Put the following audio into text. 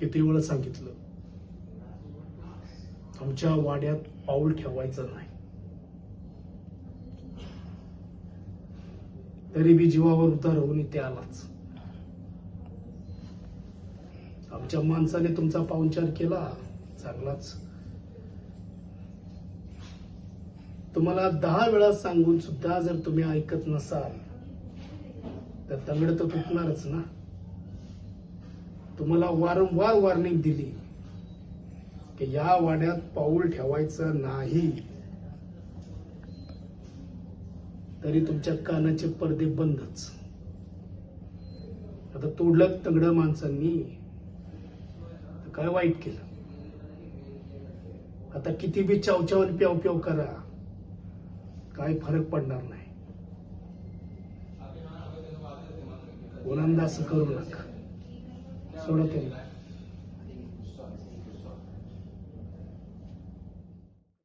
किती वेळा सांगितलं, आमच्या वाड्यात पाऊल ठेवायचं नाही. तरी बी जीवावर उतार होऊन इथे आलाच. आमच्या माणसाने तुमचा पाहुणचार केला चांगलाच. तुम्हाला 10 वेळा सांगून सुद्धा जर तुम्ही ऐकत नसाल तर तंगड तर तुटणारच ना. तुम्हाला वारंवार वॉर्निंग दिली की या वाड्यात पाऊल ठेवायचं नाही, तरी तुमच्या कानाचे पडदे बंदच. आता तोडलं तंगड माणसांनी, काय वाईट केलं. आता किती बी चावचावून प्याव प्याव करा, काय फरक पडणार नाही. ओलांदा असं करू नका. सोडा त्यांना.